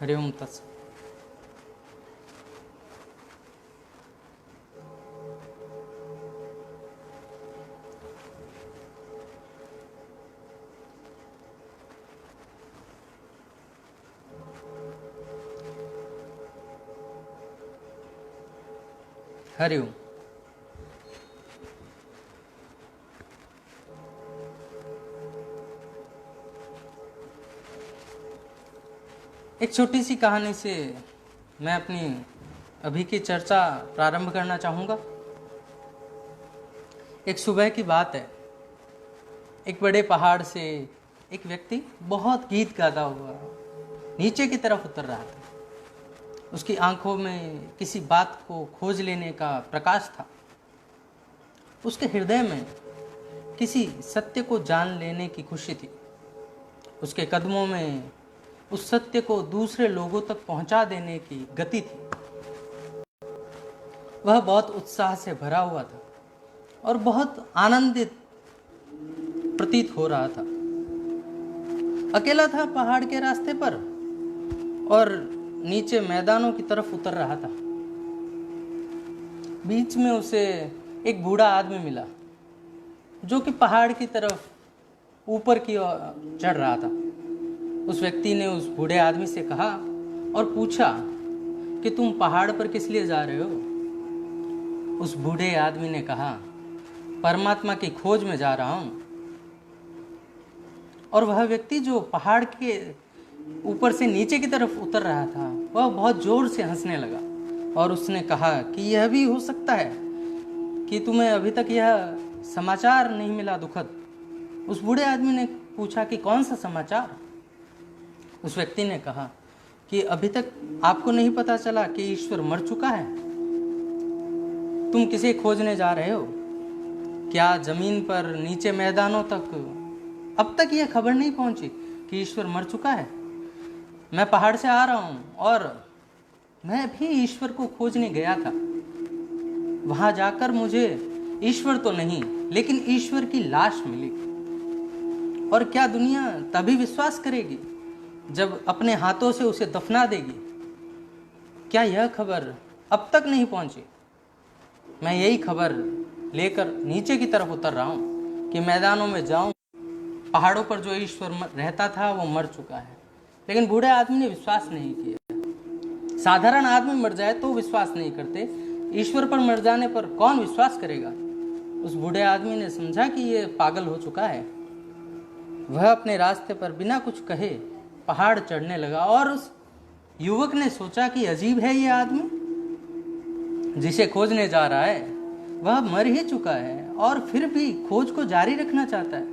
हरि ओम तत्सत। हरि ओम। एक छोटी सी कहानी से मैं अपनी अभी की चर्चा प्रारंभ करना चाहूँगा। एक सुबह की बात है। एक बड़े पहाड़ से एक व्यक्ति बहुत गीत गाता हुआ नीचे की तरफ उतर रहा था। उसकी आंखों में किसी बात को खोज लेने का प्रकाश था। उसके हृदय में किसी सत्य को जान लेने की खुशी थी। उसके कदमों में उस सत्य को दूसरे लोगों तक पहुंचा देने की गति थी। वह बहुत उत्साह से भरा हुआ था और बहुत आनंदित प्रतीत हो रहा था। अकेला था पहाड़ के रास्ते पर और नीचे मैदानों की तरफ उतर रहा था। बीच में उसे एक बूढ़ा आदमी मिला जो कि पहाड़ की तरफ ऊपर की ओर चढ़ रहा था। उस व्यक्ति ने उस बूढ़े आदमी से कहा और पूछा कि तुम पहाड़ पर किस लिए जा रहे हो। उस बूढ़े आदमी ने कहा, परमात्मा की खोज में जा रहा हूँ। और वह व्यक्ति जो पहाड़ के ऊपर से नीचे की तरफ उतर रहा था वह बहुत जोर से हंसने लगा और उसने कहा कि यह भी हो सकता है कि तुम्हें अभी तक यह समाचार नहीं मिला दुखद। उस बूढ़े आदमी ने पूछा कि कौन सा समाचार। उस व्यक्ति ने कहा कि अभी तक आपको नहीं पता चला कि ईश्वर मर चुका है। तुम किसे खोजने जा रहे हो? क्या जमीन पर नीचे मैदानों तक अब तक यह खबर नहीं पहुंची कि ईश्वर मर चुका है? मैं पहाड़ से आ रहा हूं और मैं भी ईश्वर को खोजने गया था। वहां जाकर मुझे ईश्वर तो नहीं लेकिन ईश्वर की लाश मिली। और क्या दुनिया तभी विश्वास करेगी जब अपने हाथों से उसे दफना देगी? क्या यह खबर अब तक नहीं पहुंची? मैं यही खबर लेकर नीचे की तरफ उतर रहा हूं कि मैदानों में जाऊं। पहाड़ों पर जो ईश्वर रहता था वो मर चुका है। लेकिन बूढ़े आदमी ने विश्वास नहीं किया। साधारण आदमी मर जाए तो विश्वास नहीं करते, ईश्वर पर मर जाने पर कौन विश्वास करेगा? उस बूढ़े आदमी ने समझा कि ये पागल हो चुका है। वह अपने रास्ते पर बिना कुछ कहे पहाड़ चढ़ने लगा और उस युवक ने सोचा कि अजीब है ये आदमी जिसे खोजने जा रहा है। वह मर ही चुका है और फिर भी खोज को जारी रखना चाहता है।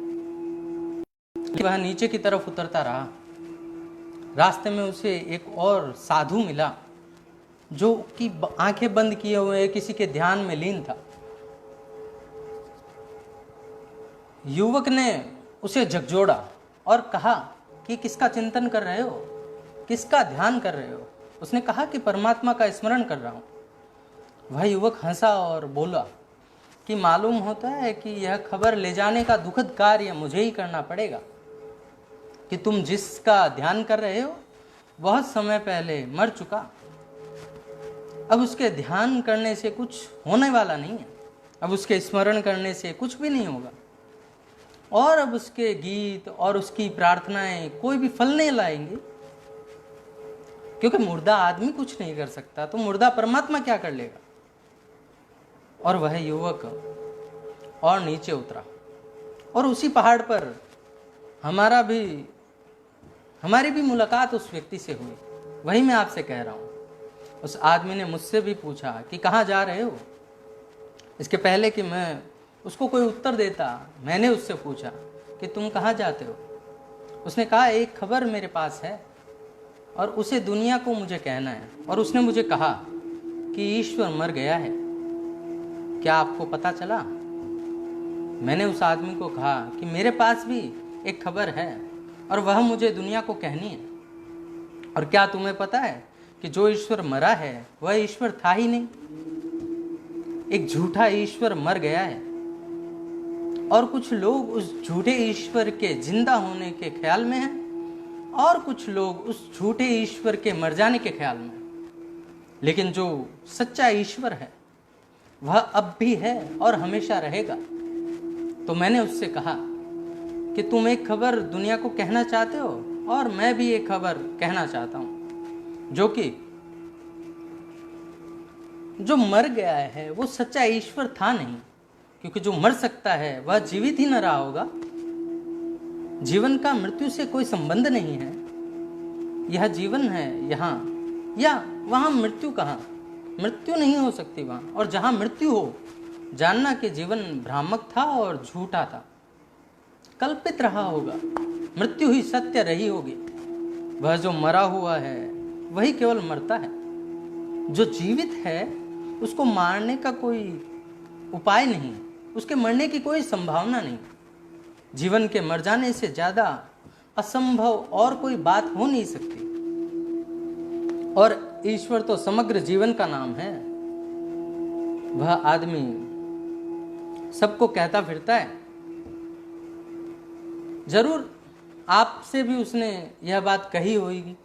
वह नीचे की तरफ उतरता रहा। रास्ते में उसे एक और साधु मिला जो कि आंखें बंद किए हुए किसी के ध्यान में लीन था। युवक ने उसे झकझोड़ा और कहा कि किसका चिंतन कर रहे हो, किसका ध्यान कर रहे हो? उसने कहा कि परमात्मा का स्मरण कर रहा हूँ। वह युवक हंसा और बोला कि मालूम होता है कि यह खबर ले जाने का दुखद कार्य मुझे ही करना पड़ेगा कि तुम जिसका ध्यान कर रहे हो बहुत समय पहले मर चुका। अब उसके ध्यान करने से कुछ होने वाला नहीं है। अब उसके स्मरण करने से कुछ भी नहीं होगा और अब उसके गीत और उसकी प्रार्थनाएं कोई भी फल नहीं लाएंगे, क्योंकि मुर्दा आदमी कुछ नहीं कर सकता तो मुर्दा परमात्मा क्या कर लेगा। और वह युवक और नीचे उतरा और उसी पहाड़ पर हमारी भी मुलाकात उस व्यक्ति से हुई। वही मैं आपसे कह रहा हूँ। उस आदमी ने मुझसे भी पूछा कि कहाँ जा रहे हो। इसके पहले कि मैं उसको कोई उत्तर देता, मैंने उससे पूछा कि तुम कहाँ जाते हो। उसने कहा एक खबर मेरे पास है और उसे दुनिया को मुझे कहना है। और उसने मुझे कहा कि ईश्वर मर गया है। क्या आपको पता चला? मैंने उस आदमी को कहा कि मेरे पास भी एक खबर है और वह मुझे दुनिया को कहनी है। और क्या तुम्हें पता है कि जो ईश्वर मरा है वह ईश्वर था ही नहीं। एक झूठा ईश्वर मर गया है और कुछ लोग उस झूठे ईश्वर के जिंदा होने के ख्याल में हैं और कुछ लोग उस झूठे ईश्वर के मर जाने के ख्याल में, लेकिन जो सच्चा ईश्वर है वह अब भी है और हमेशा रहेगा। तो मैंने उससे कहा कि तुम एक खबर दुनिया को कहना चाहते हो और मैं भी एक खबर कहना चाहता हूं, जो कि जो मर गया है वो सच्चा ईश्वर था नहीं, क्योंकि जो मर सकता है वह जीवित ही न रहा होगा। जीवन का मृत्यु से कोई संबंध नहीं है। यह जीवन है यहाँ या वहाँ, मृत्यु कहाँ? मृत्यु नहीं हो सकती वहाँ। और जहाँ मृत्यु हो, जानना कि जीवन भ्रामक था और झूठा था, कल्पित रहा होगा। मृत्यु ही सत्य रही होगी। वह जो मरा हुआ है वही केवल मरता है। जो जीवित है उसको मारने का कोई उपाय नहीं, उसके मरने की कोई संभावना नहीं। जीवन के मर जाने से ज्यादा असंभव और कोई बात हो नहीं सकती। और ईश्वर तो समग्र जीवन का नाम है। वह आदमी सबको कहता फिरता है। जरूर आपसे भी उसने यह बात कही होगी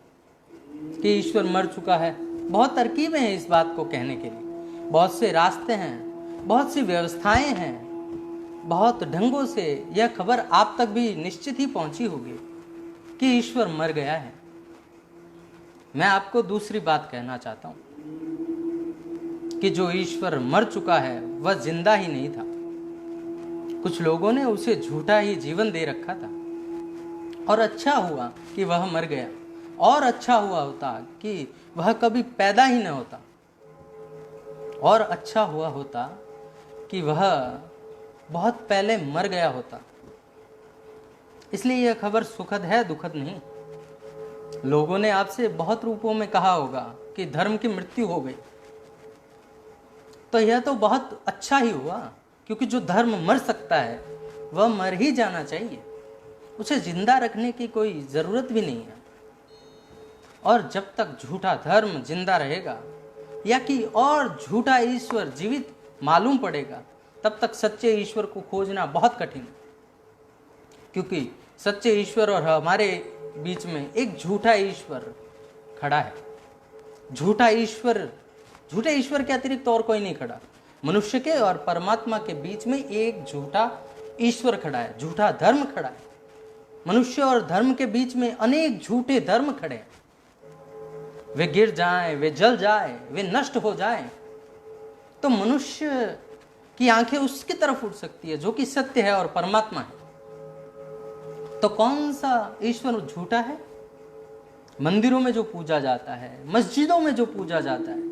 कि ईश्वर मर चुका है। बहुत तरकीबें हैं इस बात को कहने के लिए, बहुत से रास्ते हैं, बहुत सी व्यवस्थाएं हैं, बहुत ढंगों से यह खबर आप तक भी निश्चित ही पहुंची होगी कि ईश्वर मर गया है। मैं आपको दूसरी बात कहना चाहता हूं कि जो ईश्वर मर चुका है वह जिंदा ही नहीं था। कुछ लोगों ने उसे झूठा ही जीवन दे रखा था। और अच्छा हुआ कि वह मर गया, और अच्छा हुआ होता कि वह कभी पैदा ही न होता, और अच्छा हुआ होता कि वह बहुत पहले मर गया होता। इसलिए यह खबर सुखद है, दुखद नहीं। लोगों ने आपसे बहुत रूपों में कहा होगा कि धर्म की मृत्यु हो गई, तो यह तो बहुत अच्छा ही हुआ, क्योंकि जो धर्म मर सकता है वह मर ही जाना चाहिए। उसे जिंदा रखने की कोई जरूरत भी नहीं है। और जब तक झूठा धर्म जिंदा रहेगा या कि और झूठा ईश्वर जीवित मालूम पड़ेगा, तब तक सच्चे ईश्वर को खोजना बहुत कठिन है। क्योंकि सच्चे ईश्वर और हमारे बीच में एक झूठा ईश्वर खड़ा है। झूठे ईश्वर के अतिरिक्त और कोई नहीं खड़ा। मनुष्य के और परमात्मा के बीच में एक झूठा ईश्वर खड़ा है, झूठा धर्म खड़ा है। मनुष्य और धर्म के बीच में अनेक झूठे धर्म खड़े हैं। वे गिर जाएं, वे जल जाएं, वे नष्ट हो जाएं, तो मनुष्य की आंखें उसकी तरफ उठ सकती है जो कि सत्य है और परमात्मा है। तो कौन सा ईश्वर झूठा है? मंदिरों में जो पूजा जाता है, मस्जिदों में जो पूजा जाता है,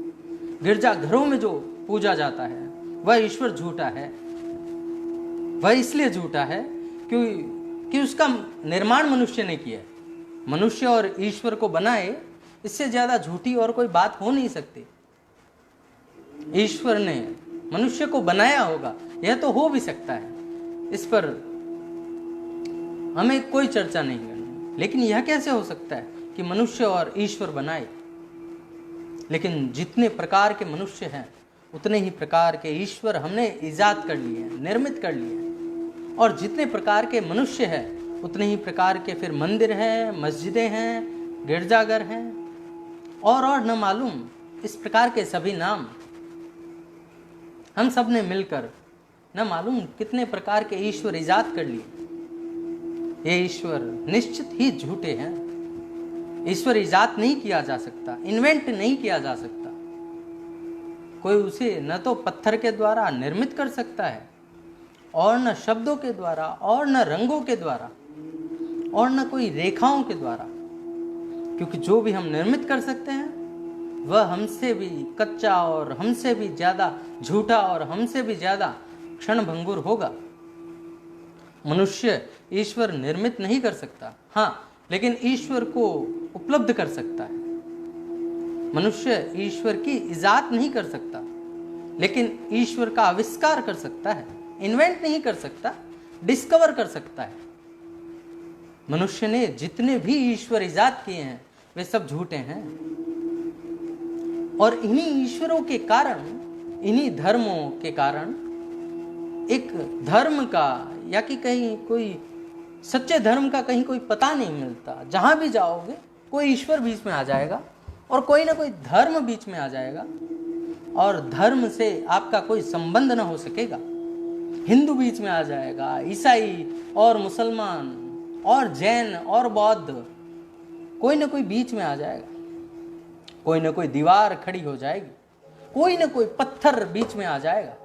गिरजाघरों में जो पूजा जाता है, वह ईश्वर झूठा है। वह इसलिए झूठा है क्योंकि उसका निर्माण मनुष्य ने किया है। मनुष्य और ईश्वर को बनाए, इससे ज्यादा झूठी और कोई बात हो नहीं सकती। ईश्वर ने मनुष्य को बनाया होगा, यह तो हो भी सकता है, इस पर हमें कोई चर्चा नहीं करनी। लेकिन यह कैसे हो सकता है कि मनुष्य और ईश्वर बनाए? लेकिन जितने प्रकार के मनुष्य हैं उतने ही प्रकार के ईश्वर हमने ईजाद कर लिए हैं, निर्मित कर लिए हैं। और जितने प्रकार के मनुष्य हैं उतने ही प्रकार के फिर मंदिर हैं, मस्जिदें हैं, गिरजाघर हैं, और न मालूम इस प्रकार के सभी नाम हम सब ने मिलकर न मालूम कितने प्रकार के ईश्वर ईजाद कर लिए। ये ईश्वर निश्चित ही झूठे हैं। ईश्वर ईजाद नहीं किया जा सकता, इन्वेंट नहीं किया जा सकता। कोई उसे न तो पत्थर के द्वारा निर्मित कर सकता है, और न शब्दों के द्वारा, और न रंगों के द्वारा, और न कोई रेखाओं के द्वारा। क्योंकि जो भी हम निर्मित कर सकते हैं वह हमसे भी कच्चा और हमसे भी ज्यादा झूठा और हमसे भी ज्यादा क्षणभंगुर होगा। मनुष्य ईश्वर निर्मित नहीं कर सकता, हाँ, लेकिन ईश्वर को उपलब्ध कर सकता है। मनुष्य ईश्वर की इजाद नहीं कर सकता, लेकिन ईश्वर का आविष्कार कर सकता है। इन्वेंट नहीं कर सकता, डिस्कवर कर सकता है। मनुष्य ने जितने भी ईश्वर इजाद किए हैं वे सब झूठे हैं। और इन्हीं ईश्वरों के कारण, इन्हीं धर्मों के कारण एक धर्म का या कि कहीं कोई सच्चे धर्म का कहीं कोई पता नहीं मिलता। जहां भी जाओगे कोई ईश्वर बीच में आ जाएगा और कोई ना कोई धर्म बीच में आ जाएगा, और धर्म से आपका कोई संबंध ना हो सकेगा। हिंदू बीच में आ जाएगा, ईसाई और मुसलमान और जैन और बौद्ध, कोई ना कोई बीच में आ जाएगा। कोई ना कोई दीवार खड़ी हो जाएगी, कोई ना कोई पत्थर बीच में आ जाएगा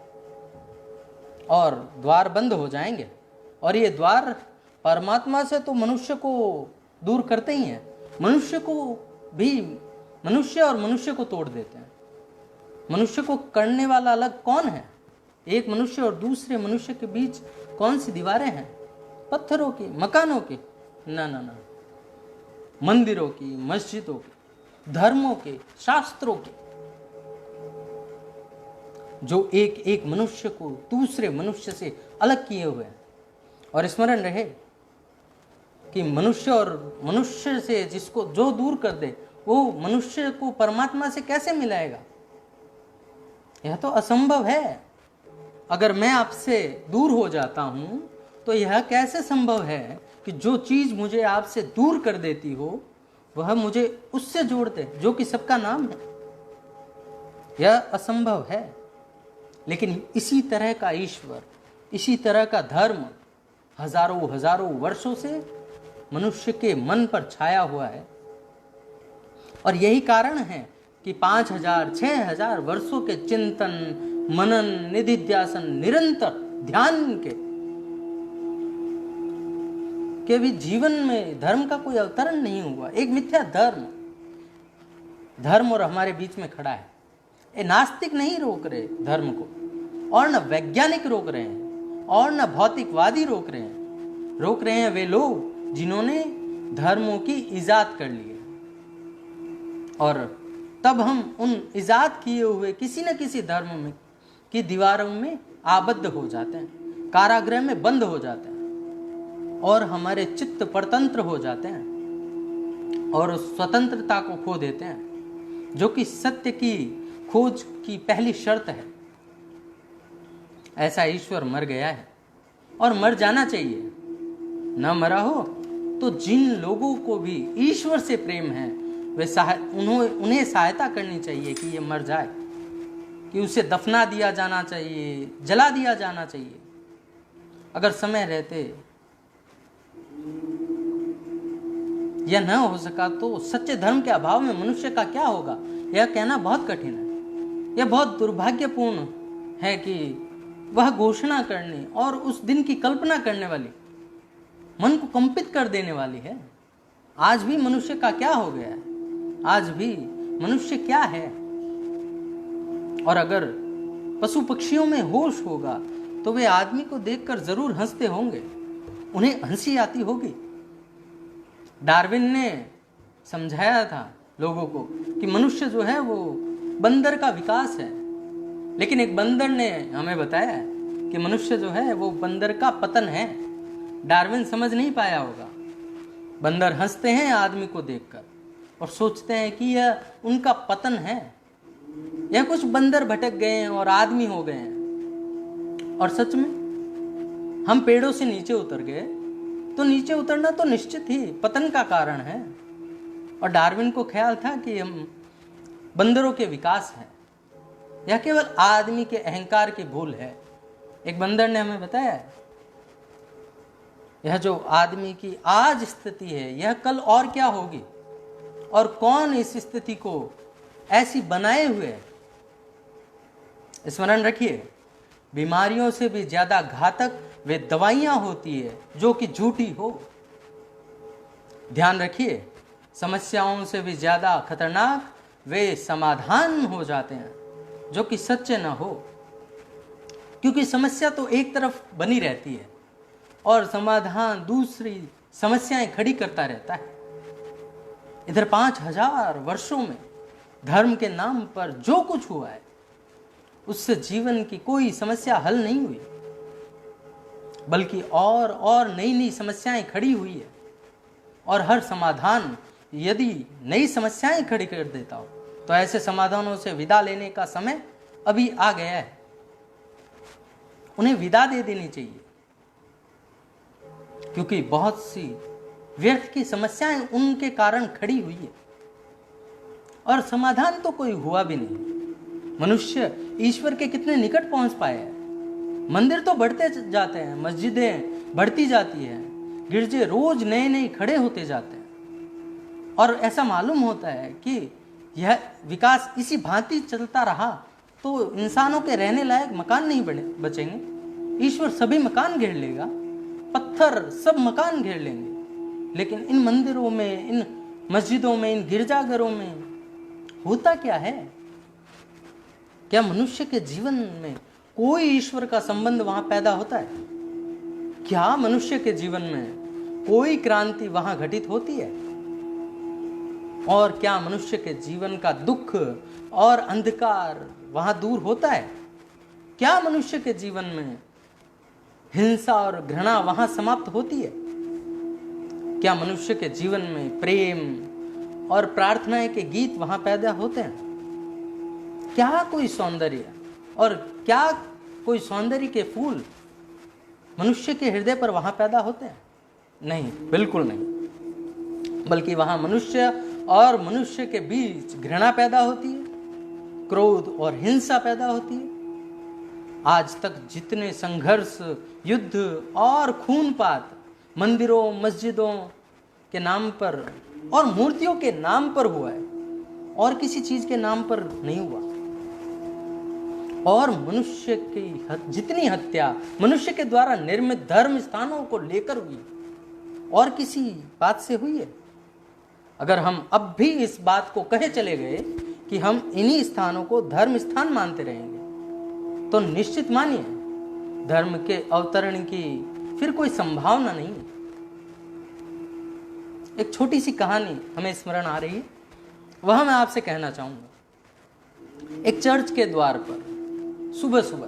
और द्वार बंद हो जाएंगे। और ये द्वार परमात्मा से तो मनुष्य को दूर करते ही हैं, मनुष्य को भी, मनुष्य और मनुष्य को तोड़ देते हैं। मनुष्य को करने वाला अलग कौन है? एक मनुष्य और दूसरे मनुष्य के बीच कौन सी दीवारें हैं? पत्थरों की, मकानों की? ना ना ना, मंदिरों की, मस्जिदों की, धर्मों के, शास्त्रों के, जो एक एक मनुष्य को दूसरे मनुष्य से अलग किए हुए हैं। और स्मरण रहे कि मनुष्य और मनुष्य से जिसको जो दूर कर दे, वो मनुष्य को परमात्मा से कैसे मिलाएगा? यह तो असंभव है। अगर मैं आपसे दूर हो जाता हूं तो यह कैसे संभव है कि जो चीज मुझे आपसे दूर कर देती हो वह मुझे उससे जोड़ दे जो कि सबका नाम है? यह असंभव है। लेकिन इसी तरह का ईश्वर, इसी तरह का धर्म हजारों हजारों वर्षों से मनुष्य के मन पर छाया हुआ है। और यही कारण है कि 5000 6000 वर्षों के चिंतन, मनन, निधिध्यासन, निरंतर ध्यान के भी जीवन में धर्म का कोई अवतरण नहीं हुआ। एक मिथ्या धर्म और हमारे बीच में खड़ा है। ये नास्तिक नहीं रोक रहे धर्म को, और न वैज्ञानिक रोक रहे हैं, और न भौतिकवादी रोक रहे हैं। रोक रहे हैं वे लोग जिन्होंने धर्मों की इजाद कर ली है। और तब हम उन इजाद किए हुए किसी न किसी धर्म में की दीवारों में आबद्ध हो जाते हैं, कारागृह में बंद हो जाते हैं, और हमारे चित्त परतंत्र हो जाते हैं और उस स्वतंत्रता को खो देते हैं जो कि सत्य की खोज की पहली शर्त है। ऐसा ईश्वर मर गया है और मर जाना चाहिए। न मरा हो तो जिन लोगों को भी ईश्वर से प्रेम है वे उन्हें सहायता करनी चाहिए कि ये मर जाए, कि उसे दफना दिया जाना चाहिए, जला दिया जाना चाहिए। अगर समय रहते यह न हो सका तो सच्चे धर्म के अभाव में मनुष्य का क्या होगा, यह कहना बहुत कठिन है। यह बहुत दुर्भाग्यपूर्ण है कि वह घोषणा करने और उस दिन की कल्पना करने वाली मन को कंपित कर देने वाली है। आज भी मनुष्य का क्या हो गया है? आज भी मनुष्य क्या है? और अगर पशु पक्षियों में होश होगा तो वे आदमी को देखकर जरूर हंसते होंगे, उन्हें हंसी आती होगी। डार्विन ने समझाया था लोगों को कि मनुष्य जो है वो बंदर का विकास है, लेकिन एक बंदर ने हमें बताया कि मनुष्य जो है वो बंदर का पतन है। डार्विन समझ नहीं पाया होगा। बंदर हंसते हैं आदमी को देखकर और सोचते हैं कि यह उनका पतन है, यह कुछ बंदर भटक गए हैं और आदमी हो गए हैं। और सच में हम पेड़ों से नीचे उतर गए तो नीचे उतरना तो निश्चित ही पतन का कारण है। और डार्विन को ख्याल था कि हम बंदरों के विकास है, यह केवल आदमी के अहंकार की भूल है। एक बंदर ने हमें बताया यह जो आदमी की आज स्थिति है यह कल और क्या होगी, और कौन इस स्थिति को ऐसी बनाए हुए है। स्मरण रखिए, बीमारियों से भी ज्यादा घातक वे दवाइयां होती है जो कि झूठी हो। ध्यान रखिए, समस्याओं से भी ज्यादा खतरनाक वे समाधान हो जाते हैं जो कि सच्चे ना हो, क्योंकि समस्या तो एक तरफ बनी रहती है और समाधान दूसरी समस्याएं खड़ी करता रहता है। इधर 5000 वर्षों में धर्म के नाम पर जो कुछ हुआ है उससे जीवन की कोई समस्या हल नहीं हुई, बल्कि और नई नई समस्याएं खड़ी हुई है। और हर समाधान यदि नई समस्याएं खड़ी कर देता हो तो ऐसे समाधानों से विदा लेने का समय अभी आ गया है। उन्हें विदा दे देनी चाहिए। क्योंकि बहुत सी व्यर्थ की समस्याएं उनके कारण खड़ी हुई है और समाधान तो कोई हुआ भी नहीं। मनुष्य ईश्वर के कितने निकट पहुंच पाए हैं। मंदिर तो बढ़ते जाते हैं, मस्जिदें बढ़ती जाती हैं, गिरजे रोज नए नए खड़े होते जाते हैं और ऐसा मालूम होता है कि यह विकास इसी भांति चलता रहा तो इंसानों के रहने लायक मकान नहीं बचेंगे। ईश्वर सभी मकान घेर लेगा, पत्थर सब मकान घेर लेंगे। लेकिन इन मंदिरों में, इन मस्जिदों में, इन गिरजाघरों में होता क्या है? क्या मनुष्य के जीवन में कोई ईश्वर का संबंध वहां पैदा होता है? क्या मनुष्य के जीवन में कोई क्रांति वहां घटित होती है? और क्या मनुष्य के जीवन का दुख और अंधकार वहां दूर होता है? क्या मनुष्य के जीवन में हिंसा और घृणा वहां समाप्त होती है? क्या मनुष्य के जीवन में प्रेम और प्रार्थनाएं के गीत वहां पैदा होते हैं? क्या कोई सौंदर्य और क्या कोई सौंदर्य के फूल मनुष्य के हृदय पर वहां पैदा होते हैं? नहीं, बिल्कुल नहीं। बल्कि वहां मनुष्य और मनुष्य के बीच घृणा पैदा होती है, क्रोध और हिंसा पैदा होती है। आज तक जितने संघर्ष, युद्ध और खूनपात मंदिरों, मस्जिदों के नाम पर और मूर्तियों के नाम पर हुआ है और किसी चीज के नाम पर नहीं हुआ। और मनुष्य की जितनी हत्या मनुष्य के द्वारा निर्मित धर्म स्थानों को लेकर हुई और किसी बात से हुई है। अगर हम अब भी इस बात को कहे चले गए कि हम इन्हीं स्थानों को धर्म स्थान मानते रहेंगे तो निश्चित मानिए धर्म के अवतरण की फिर कोई संभावना नहीं है। एक छोटी सी कहानी हमें स्मरण आ रही है, वह मैं आपसे कहना चाहूंगा। एक चर्च के द्वार पर सुबह सुबह,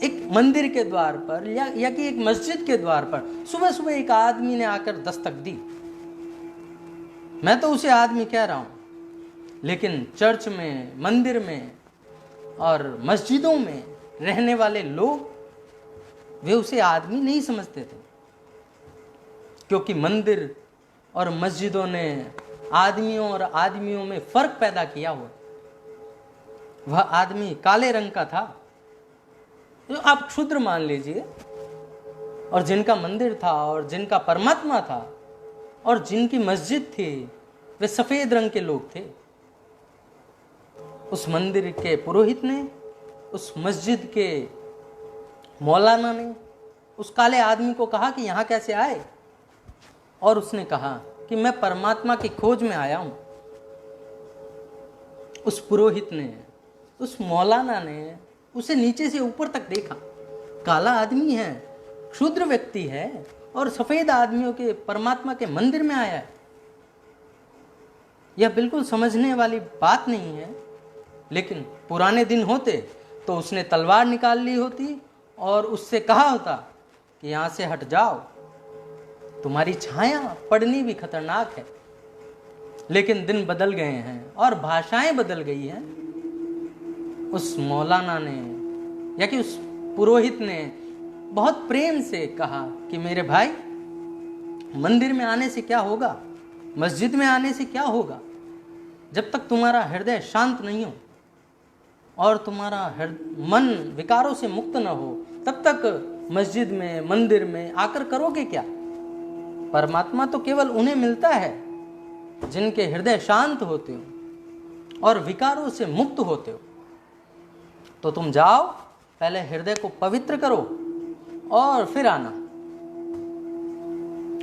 एक मंदिर के द्वार पर या कि एक मस्जिद के द्वार पर सुबह सुबह एक आदमी ने आकर दस्तक दी। मैं तो उसे आदमी कह रहा हूं, लेकिन चर्च में, मंदिर में और मस्जिदों में रहने वाले लोग वे उसे आदमी नहीं समझते थे, क्योंकि मंदिर और मस्जिदों ने आदमियों और आदमियों में फर्क पैदा किया हुआ। वह आदमी काले रंग का था, जो आप क्षुद्र मान लीजिए, और जिनका मंदिर था और जिनका परमात्मा था और जिनकी मस्जिद थी वे सफेद रंग के लोग थे। उस मंदिर के पुरोहित ने, उस मस्जिद के मौलाना ने उस काले आदमी को कहा कि यहाँ कैसे आए, और उसने कहा कि मैं परमात्मा की खोज में आया हूं। उस पुरोहित ने, उस मौलाना ने उसे नीचे से ऊपर तक देखा। काला आदमी है, क्षुद्र व्यक्ति है और सफेद आदमियों के परमात्मा के मंदिर में आया है। यह बिल्कुल समझने वाली बात नहीं है, लेकिन पुराने दिन होते तो उसने तलवार निकाल ली होती और उससे कहा होता कि यहां से हट जाओ, तुम्हारी छाया पड़नी भी खतरनाक है। लेकिन दिन बदल गए हैं और भाषाएं बदल गई हैं। उस मौलाना ने या कि उस पुरोहित ने बहुत प्रेम से कहा कि मेरे भाई, मंदिर में आने से क्या होगा, मस्जिद में आने से क्या होगा, जब तक तुम्हारा हृदय शांत नहीं हो और तुम्हारा मन विकारों से मुक्त न हो, तब तक मस्जिद में, मंदिर में आकर करोगे क्या? परमात्मा तो केवल उन्हें मिलता है जिनके हृदय शांत होते हो और विकारों से मुक्त होते हो। तो तुम जाओ, पहले हृदय को पवित्र करो और फिर आना।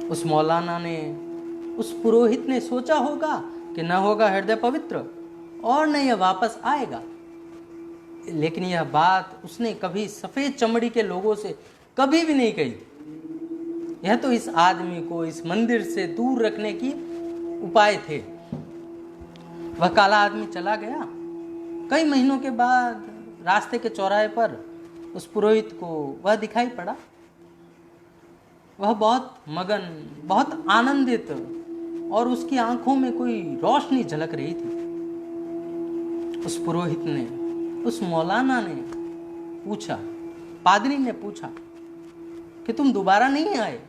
उस मौलाना ने, उस पुरोहित ने सोचा होगा कि न होगा हृदय पवित्र और न यह वापस आएगा, लेकिन यह बात उसने कभी सफेद चमड़ी के लोगों से कभी भी नहीं कही। यह तो इस आदमी को इस मंदिर से दूर रखने की उपाय थे। वह काला आदमी चला गया। कई महीनों के बाद रास्ते के चौराहे पर उस पुरोहित को वह दिखाई पड़ा। वह बहुत मगन, बहुत आनंदित, और उसकी आंखों में कोई रोशनी झलक रही थी। उस पुरोहित ने, उस मौलाना ने पूछा, पादरी ने पूछा कि तुम दोबारा नहीं आए?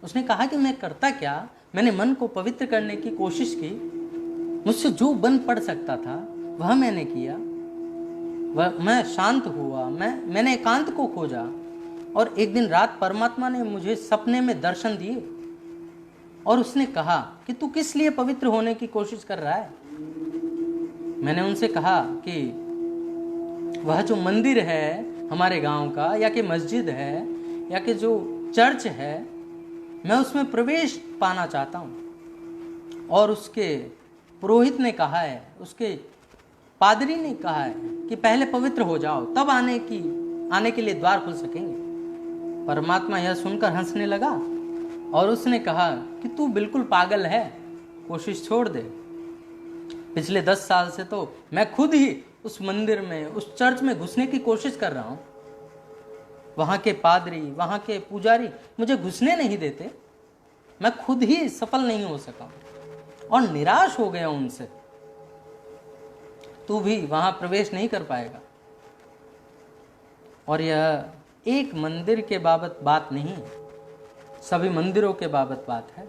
उसने कहा कि मैं करता क्या, मैंने मन को पवित्र करने की कोशिश की, मुझसे जो बन पड़ सकता था वह मैंने किया, मैं शांत हुआ, मैंने एकांत को खोजा। और एक दिन रात परमात्मा ने मुझे सपने में दर्शन दिए और उसने कहा कि तू किस लिए पवित्र होने की कोशिश कर रहा है। मैंने उनसे कहा कि वह जो मंदिर है हमारे गांव का, या कि मस्जिद है, या कि जो चर्च है, मैं उसमें प्रवेश पाना चाहता हूँ। और उसके पुरोहित ने कहा है, उसके पादरी ने कहा है कि पहले पवित्र हो जाओ, तब आने के लिए द्वार खुल सकेंगे। परमात्मा यह सुनकर हंसने लगा और उसने कहा कि तू बिल्कुल पागल है, कोशिश छोड़ दे। पिछले 10 साल से तो मैं खुद ही उस मंदिर में, उस चर्च में घुसने की कोशिश कर रहा हूँ। वहाँ के पादरी, वहाँ के पुजारी मुझे घुसने नहीं देते। मैं खुद ही सफल नहीं हो सका और निराश हो गया उनसे। तू भी वहाँ प्रवेश नहीं कर पाएगा। और यह एक मंदिर के बाबत बात नहीं है, सभी मंदिरों के बाबत बात है।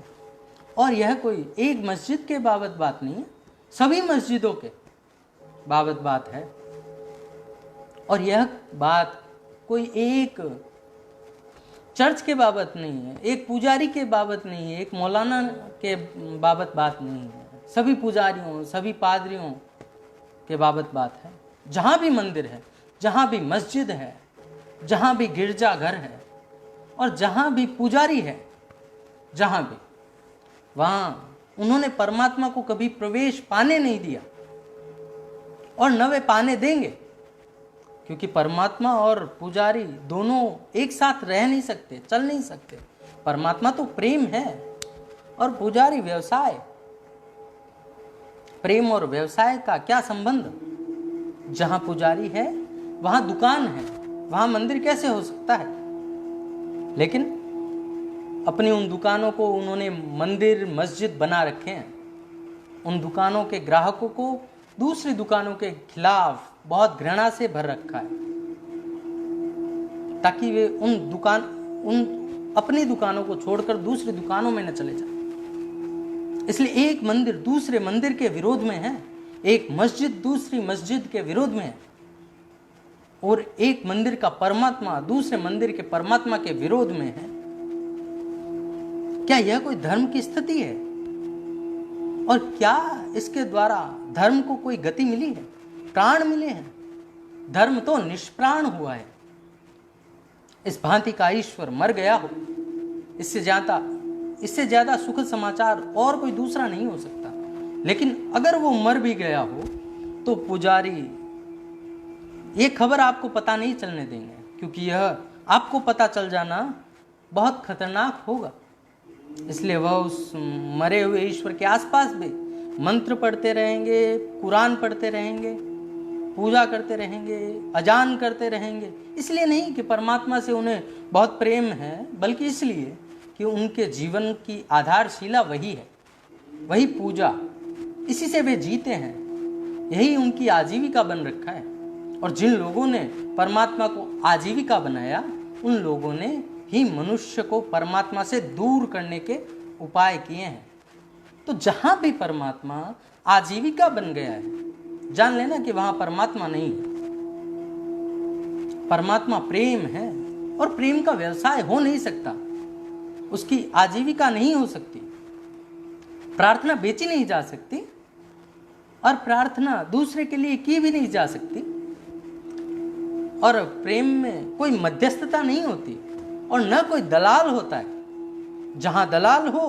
और यह कोई एक मस्जिद के बाबत बात नहीं है, सभी मस्जिदों के बाबत बात है। और यह बात कोई एक चर्च के बाबत नहीं है, एक पुजारी के बाबत नहीं है, एक मौलाना के बाबत बात नहीं है, सभी पुजारियों, सभी पादरियों के बाबत बात है। जहाँ भी मंदिर है, जहाँ भी मस्जिद है, जहाँ भी गिरजा घर है और जहाँ भी पुजारी है, जहाँ भी, वहाँ उन्होंने परमात्मा को कभी प्रवेश पाने नहीं दिया और न वे पाने देंगे, क्योंकि परमात्मा और पुजारी दोनों एक साथ रह नहीं सकते, चल नहीं सकते। परमात्मा तो प्रेम है और पुजारी व्यवसाय। प्रेम और व्यवसाय का क्या संबंध? जहां पुजारी है वहां दुकान है, वहां मंदिर कैसे हो सकता है? लेकिन अपनी उन दुकानों को उन्होंने मंदिर मस्जिद बना रखे हैं। उन दुकानों के ग्राहकों को दूसरी दुकानों के खिलाफ बहुत घृणा से भर रखा है, ताकि वे उन अपनी दुकानों को छोड़कर दूसरी दुकानों में न चले जाए। इसलिए एक मंदिर दूसरे मंदिर के विरोध में है, एक मस्जिद दूसरी मस्जिद के विरोध में है, और एक मंदिर का परमात्मा दूसरे मंदिर के परमात्मा के विरोध में है। क्या यह कोई धर्म की स्थिति है? और क्या इसके द्वारा धर्म को कोई गति मिली है, प्राण मिले हैं? धर्म तो निष्प्राण हुआ है। इस भांति का ईश्वर मर गया हो, इससे ज्यादा सुखद समाचार और कोई दूसरा नहीं हो सकता। लेकिन अगर वो मर भी गया हो तो पुजारी ये खबर आपको पता नहीं चलने देंगे, क्योंकि यह आपको पता चल जाना बहुत खतरनाक होगा। इसलिए वह उस मरे हुए ईश्वर के आसपास भी मंत्र पढ़ते रहेंगे, कुरान पढ़ते रहेंगे, पूजा करते रहेंगे, अजान करते रहेंगे। इसलिए नहीं कि परमात्मा से उन्हें बहुत प्रेम है, बल्कि इसलिए कि उनके जीवन की आधारशिला वही है, वही पूजा, इसी से वे जीते हैं, यही उनकी आजीविका बन रखा है। और जिन लोगों ने परमात्मा को आजीविका बनाया, उन लोगों ने ही मनुष्य को परमात्मा से दूर करने के उपाय किए हैं। तो जहां भी परमात्मा आजीविका बन गया है, जान लेना कि वहां परमात्मा नहीं है। परमात्मा प्रेम है और प्रेम का व्यवसाय हो नहीं सकता, उसकी आजीविका नहीं हो सकती। प्रार्थना बेची नहीं जा सकती और प्रार्थना दूसरे के लिए की भी नहीं जा सकती। और प्रेम में कोई मध्यस्थता नहीं होती और न कोई दलाल होता है। जहां दलाल हो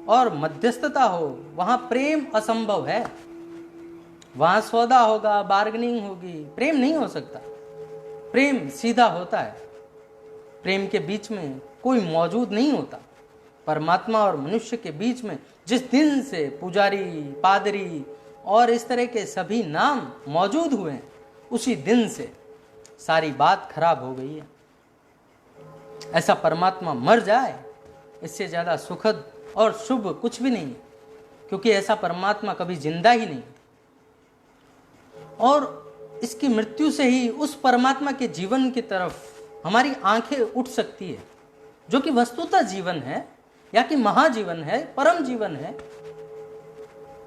और मध्यस्थता हो, वहां प्रेम असंभव है। वहां सौदा होगा, बार्गेनिंग होगी, प्रेम नहीं हो सकता। प्रेम सीधा होता है, प्रेम के बीच में कोई मौजूद नहीं होता। परमात्मा और मनुष्य के बीच में जिस दिन से पुजारी, पादरी और इस तरह के सभी नाम मौजूद हुए हैं, उसी दिन से सारी बात खराब हो गई है। ऐसा परमात्मा मर जाए, इससे ज्यादा सुखद और शुभ कुछ भी नहीं है, क्योंकि ऐसा परमात्मा कभी जिंदा ही नहीं। और इसकी मृत्यु से ही उस परमात्मा के जीवन की तरफ हमारी आंखें उठ सकती है, जो कि वस्तुतः जीवन है, या कि महाजीवन है, परम जीवन है।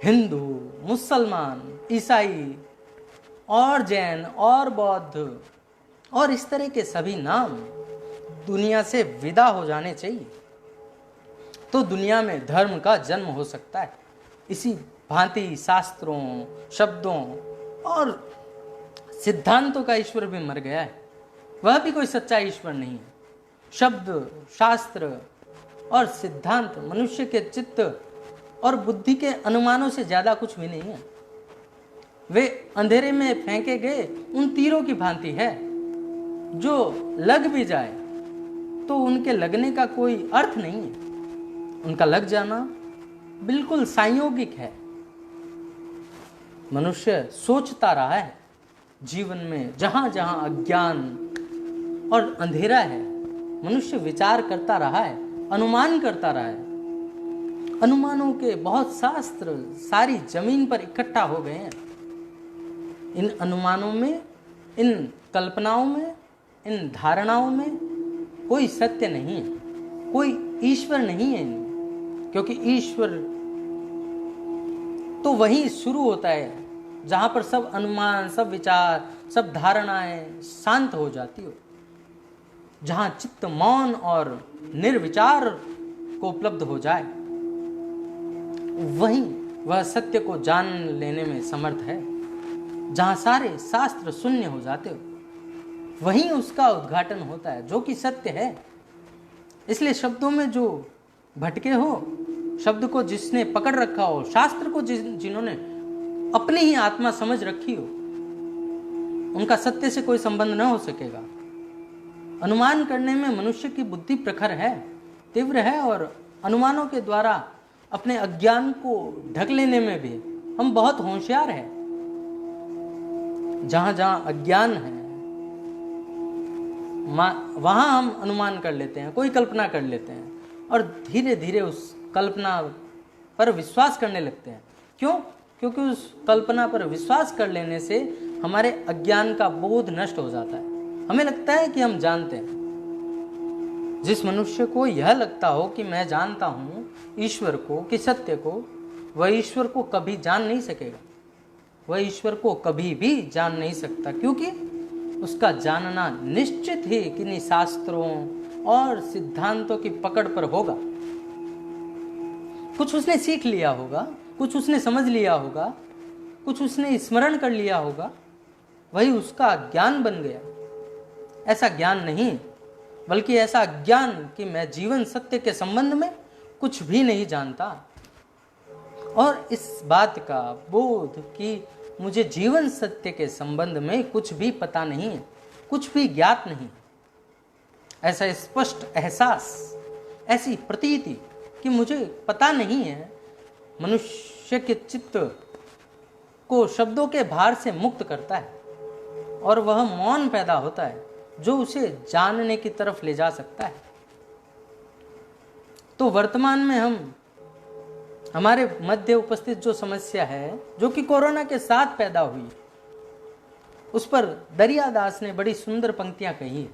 हिंदू, मुसलमान, ईसाई और जैन और बौद्ध और इस तरह के सभी नाम दुनिया से विदा हो जाने चाहिए, तो दुनिया में धर्म का जन्म हो सकता है। इसी भांति शास्त्रों, शब्दों और सिद्धांतों का ईश्वर भी मर गया है, वह भी कोई सच्चा ईश्वर नहीं है। शब्द, शास्त्र और सिद्धांत मनुष्य के चित्त और बुद्धि के अनुमानों से ज्यादा कुछ भी नहीं है। वे अंधेरे में फेंके गए उन तीरों की भांति है, जो लग भी जाए तो उनके लगने का कोई अर्थ नहीं है। उनका लग जाना बिल्कुल संयोगिक है। मनुष्य सोचता रहा है जीवन में जहां जहां अज्ञान और अंधेरा है, मनुष्य विचार करता रहा है, अनुमान करता रहा है। अनुमानों के बहुत शास्त्र सारी जमीन पर इकट्ठा हो गए हैं। इन अनुमानों में, इन कल्पनाओं में, इन धारणाओं में कोई सत्य नहीं है, कोई ईश्वर नहीं है इनमें, क्योंकि ईश्वर तो वहीं शुरू होता है जहां पर सब अनुमान, सब विचार, सब धारणाएं शांत हो जाती हो, जहां चित्त मौन और निर्विचार को उपलब्ध हो जाए, वहीं वह सत्य को जान लेने में समर्थ है। जहां सारे शास्त्र शून्य हो जाते हो, वहीं उसका उद्घाटन होता है जो कि सत्य है। इसलिए शब्दों में जो भटके हो, शब्द को जिसने पकड़ रखा हो, शास्त्र को जिन्होंने अपनी ही आत्मा समझ रखी हो, उनका सत्य से कोई संबंध न हो सकेगा। अनुमान करने में मनुष्य की बुद्धि प्रखर है, तीव्र है, और अनुमानों के द्वारा अपने अज्ञान को ढक लेने में भी हम बहुत होशियार हैं। जहां जहां अज्ञान है वहां हम अनुमान कर लेते हैं, कोई कल्पना कर लेते हैं, और धीरे धीरे उस कल्पना पर विश्वास करने लगते हैं। क्यों? क्योंकि उस कल्पना पर विश्वास कर लेने से हमारे अज्ञान का बोध नष्ट हो जाता है। हमें लगता है कि हम जानते हैं। जिस मनुष्य को यह लगता हो कि मैं जानता हूं ईश्वर को, कि सत्य को, वह ईश्वर को कभी जान नहीं सकेगा। वह ईश्वर को कभी भी जान नहीं सकता, क्योंकि उसका जानना निश्चित ही किन्हीं शास्त्रों और सिद्धांतों की पकड़ पर होगा। कुछ उसने सीख लिया होगा, कुछ उसने समझ लिया होगा, कुछ उसने स्मरण कर लिया होगा, वही उसका ज्ञान बन गया। ऐसा ज्ञान नहीं, बल्कि ऐसा ज्ञान कि मैं जीवन सत्य के संबंध में कुछ भी नहीं जानता, और इस बात का बोध कि मुझे जीवन सत्य के संबंध में कुछ भी पता नहीं है, कुछ भी ज्ञात नहीं। ऐसा स्पष्ट एहसास, ऐसी प्रतीति कि मुझे पता नहीं है, मनुष्य के चित्त को शब्दों के भार से मुक्त करता है, और वह मौन पैदा होता है जो उसे जानने की तरफ ले जा सकता है। तो वर्तमान में हमारे मध्य उपस्थित जो समस्या है, जो कि कोरोना के साथ पैदा हुई, उस पर दरियादास ने बड़ी सुंदर पंक्तियां कही,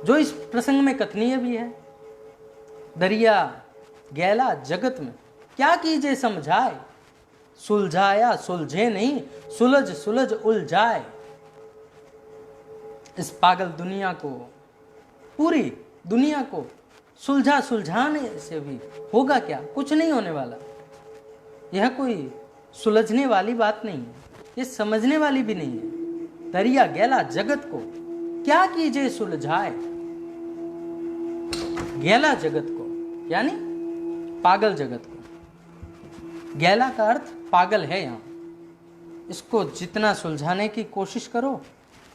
जो इस प्रसंग में कथनीय भी है। दरिया गैला जगत में क्या कीजिए समझाए, सुलझाया सुलझे नहीं, सुलझ सुलझ उलझाए। इस पागल दुनिया को, पूरी दुनिया को सुलझाने से भी होगा क्या? कुछ नहीं होने वाला। यह कोई सुलझने वाली बात नहीं है, ये समझने वाली भी नहीं है। दरिया गैला जगत को क्या कीजिए सुलझाए। गैला जगत को यानी पागल जगत को। गैला का अर्थ पागल है। यहाँ इसको जितना सुलझाने की कोशिश करो,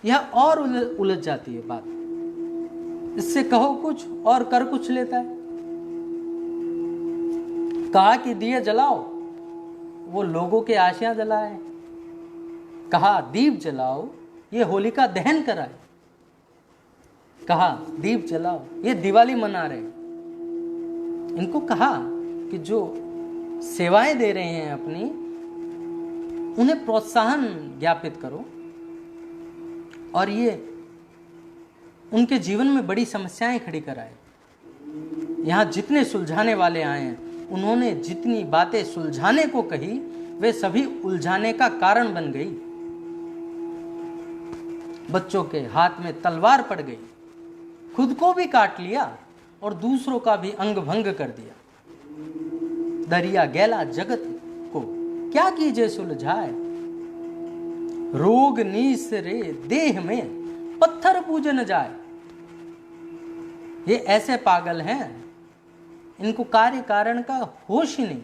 यह और उलझ जाती है बात। इससे कहो कुछ और कर कुछ लेता है। कहा कि दिए जलाओ, वो लोगों के आशियां जलाए। कहा दीप जलाओ, ये होलिका दहन कराए। कहा दीप जलाओ, ये दिवाली मना रहे। इनको कहा कि जो सेवाएं दे रहे हैं अपनी, उन्हें प्रोत्साहन ज्ञापित करो, और ये उनके जीवन में बड़ी समस्याएं खड़ी कराए। यहाँ जितने सुलझाने वाले आए हैं, उन्होंने जितनी बातें सुलझाने को कही, वे सभी उलझाने का कारण बन गई। बच्चों के हाथ में तलवार पड़ गई, खुद को भी काट लिया और दूसरों का भी अंग भंग कर दिया। दरिया गैला जगत को क्या कीजिए सुलझाए, रोग नीस रे देह में पत्थर पूजन जाए। ये ऐसे पागल हैं, इनको कार्य कारण का होश ही नहीं।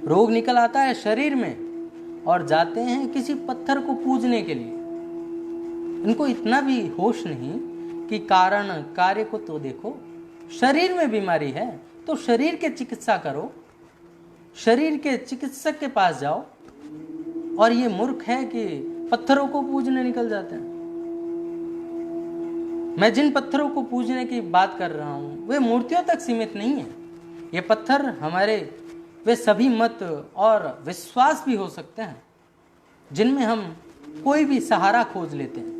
रोग निकल आता है शरीर में और जाते हैं किसी पत्थर को पूजने के लिए। इनको इतना भी होश नहीं कि कारण कार्य को तो देखो। शरीर में बीमारी है तो शरीर के चिकित्सा करो, शरीर के चिकित्सक के पास जाओ। और ये मूर्ख है कि पत्थरों को पूजने निकल जाते हैं। मैं जिन पत्थरों को पूजने की बात कर रहा हूं वे मूर्तियों तक सीमित नहीं है। ये पत्थर हमारे वे सभी मत और विश्वास भी हो सकते हैं जिनमें हम कोई भी सहारा खोज लेते हैं।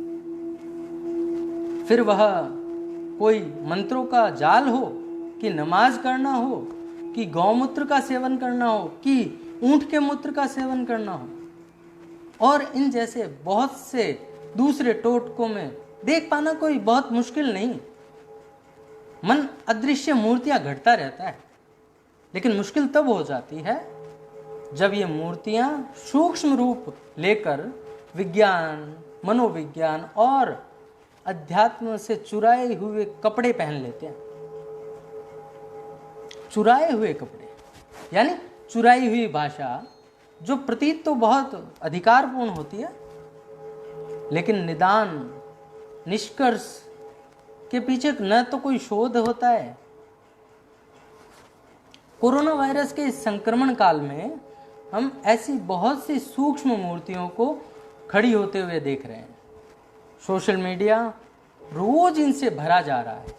फिर वह कोई मंत्रों का जाल हो कि नमाज करना हो कि गौमूत्र का सेवन करना हो कि ऊंट के मूत्र का सेवन करना हो और इन जैसे बहुत से दूसरे टोटकों में देख पाना कोई बहुत मुश्किल नहीं। मन अदृश्य मूर्तियां घड़ता रहता है, लेकिन मुश्किल तब हो जाती है जब ये मूर्तियां सूक्ष्म रूप लेकर विज्ञान, मनोविज्ञान और अध्यात्म से चुराए हुए कपड़े पहन लेते हैं। चुराए हुए कपड़े यानी चुराई हुई भाषा, जो प्रतीत तो बहुत अधिकारपूर्ण होती है, लेकिन निदान निष्कर्ष के पीछे न तो कोई शोध होता है। कोरोना वायरस के इस संक्रमण काल में हम ऐसी बहुत सी सूक्ष्म मूर्तियों को खड़ी होते हुए देख रहे हैं। सोशल मीडिया रोज इनसे भरा जा रहा है।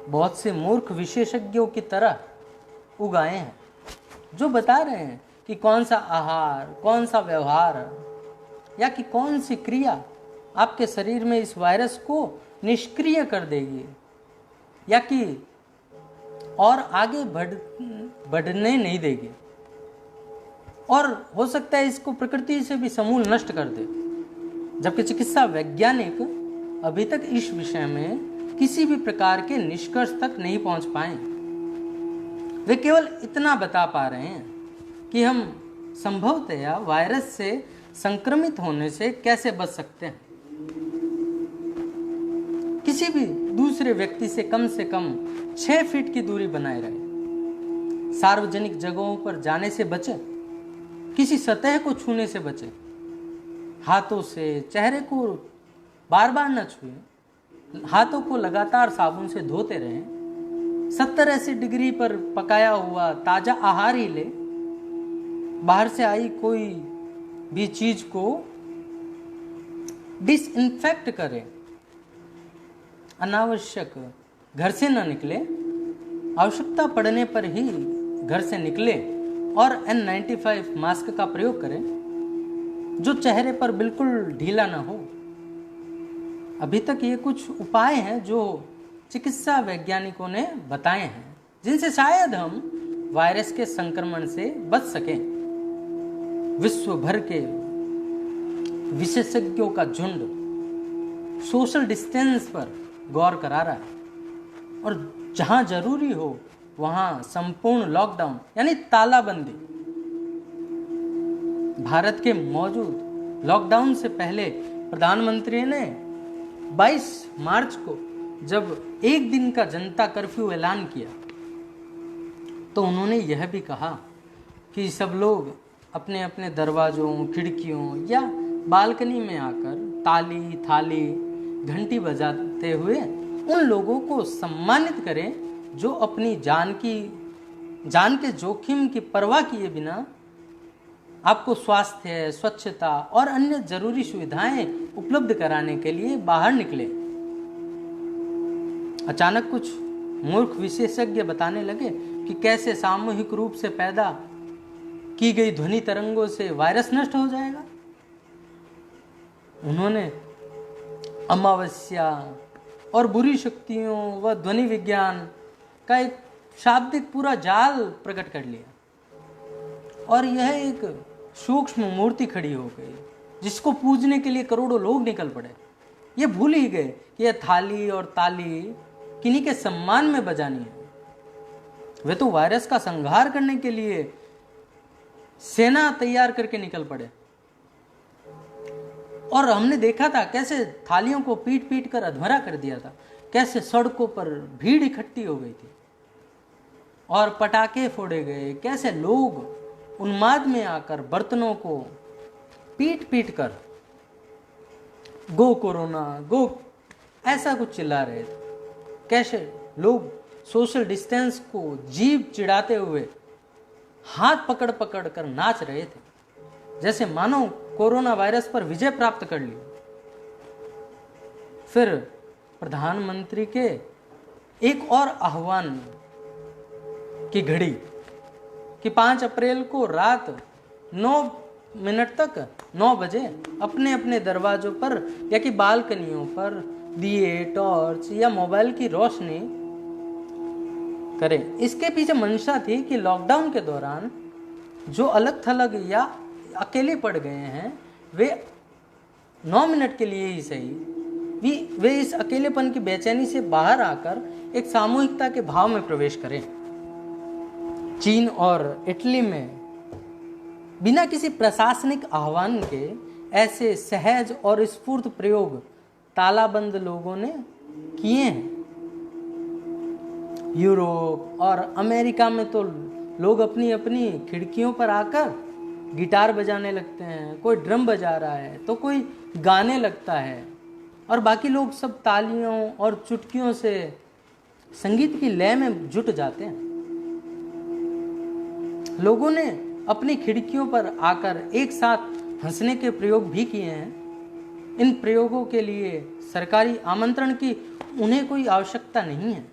बहुत से मूर्ख विशेषज्ञों की तरह उगाए हैं जो बता रहे हैं कि कौन सा आहार, कौन सा व्यवहार या कि कौन सी क्रिया आपके शरीर में इस वायरस को निष्क्रिय कर देगी या कि और आगे बढ़ने नहीं देगी, और हो सकता है इसको प्रकृति से भी समूल नष्ट कर दे। जबकि चिकित्सा वैज्ञानिक अभी तक इस विषय में किसी भी प्रकार के निष्कर्ष तक नहीं पहुंच पाए। वे केवल इतना बता पा रहे हैं कि हम संभवतया वायरस से संक्रमित होने से कैसे बच सकते हैं। किसी भी दूसरे व्यक्ति से कम 6 फीट की दूरी बनाए रहे। सार्वजनिक जगहों पर जाने से बचे, किसी सतह को छूने से बचे, हाथों से चेहरे को बार बार न छुएं, हाथों को लगातार साबुन से धोते रहें, 70-80 डिग्री पर पकाया हुआ ताजा आहार ही ले, बाहर से आई कोई भी चीज को डिसइंफेक्ट करें, अनावश्यक घर से न निकले, आवश्यकता पड़ने पर ही घर से निकले और N95 मास्क का प्रयोग करें जो चेहरे पर बिल्कुल ढीला ना हो। अभी तक ये कुछ उपाय हैं जो चिकित्सा वैज्ञानिकों ने बताए हैं, जिनसे शायद हम वायरस के संक्रमण से बच सकें। विश्व भर के विशेषज्ञों का झुंड सोशल डिस्टेंस पर गौर करा रहा है और जहां जरूरी हो वहां संपूर्ण लॉकडाउन यानी तालाबंदी। भारत के मौजूद लॉकडाउन से पहले प्रधानमंत्री ने 22 मार्च को जब एक दिन का जनता कर्फ्यू ऐलान किया तो उन्होंने यह भी कहा कि सब लोग अपने अपने दरवाजों, खिड़कियों या बालकनी में आकर ताली, थाली, घंटी बजाते हुए उन लोगों को सम्मानित करें जो अपनी जान के जोखिम की परवाह किए बिना आपको स्वास्थ्य, स्वच्छता और अन्य जरूरी सुविधाएं उपलब्ध कराने के लिए बाहर निकले। अचानक कुछ मूर्ख विशेषज्ञ बताने लगे कि कैसे सामूहिक रूप से पैदा की गई ध्वनि तरंगों से वायरस नष्ट हो जाएगा। उन्होंने अमावस्या और बुरी शक्तियों व ध्वनि विज्ञान का एक शाब्दिक पूरा जाल प्रकट कर लिया और यह एक सूक्ष्म मूर्ति खड़ी हो गई जिसको पूजने के लिए करोड़ों लोग निकल पड़े। ये भूल ही गए कि यह थाली और ताली किन्हीं के सम्मान में बजानी है। वे तो वायरस का संहार करने के लिए सेना तैयार करके निकल पड़े। और हमने देखा था कैसे थालियों को पीट पीट कर अधमरा कर दिया था, कैसे सड़कों पर भीड़ इकट्ठी हो गई थी और पटाखे फोड़े गए, कैसे लोग उन्माद में आकर बर्तनों को पीट पीट कर गो कोरोना गो ऐसा कुछ चिल्ला रहे थे, कैसे लोग सोशल डिस्टेंस को जीभ चिढ़ाते हुए हाथ पकड़ पकड़ कर नाच रहे थे, जैसे मानो कोरोना वायरस पर विजय प्राप्त कर ली। फिर प्रधानमंत्री के एक और आह्वान की घड़ी कि 5 अप्रैल को रात 9 मिनट तक 9 बजे अपने अपने दरवाजों पर या कि बालकनियों पर दिए, टॉर्च या मोबाइल की रोशनी करें। इसके पीछे मंशा थी कि लॉकडाउन के दौरान जो अलग थलग या अकेले पड़ गए हैं वे 9 मिनट के लिए ही सही वे इस अकेलेपन की बेचैनी से बाहर आकर एक सामूहिकता के भाव में प्रवेश करें। चीन और इटली में बिना किसी प्रशासनिक आह्वान के ऐसे सहज और स्फूर्त प्रयोग तालाबंद लोगों ने किए हैं। यूरोप और अमेरिका में तो लोग अपनी अपनी खिड़कियों पर आकर गिटार बजाने लगते हैं, कोई ड्रम बजा रहा है तो कोई गाने लगता है और बाकी लोग सब तालियों और चुटकियों से संगीत की लय में जुट जाते हैं। लोगों ने अपनी खिड़कियों पर आकर एक साथ हंसने के प्रयोग भी किए हैं। इन प्रयोगों के लिए सरकारी आमंत्रण की उन्हें कोई आवश्यकता नहीं है।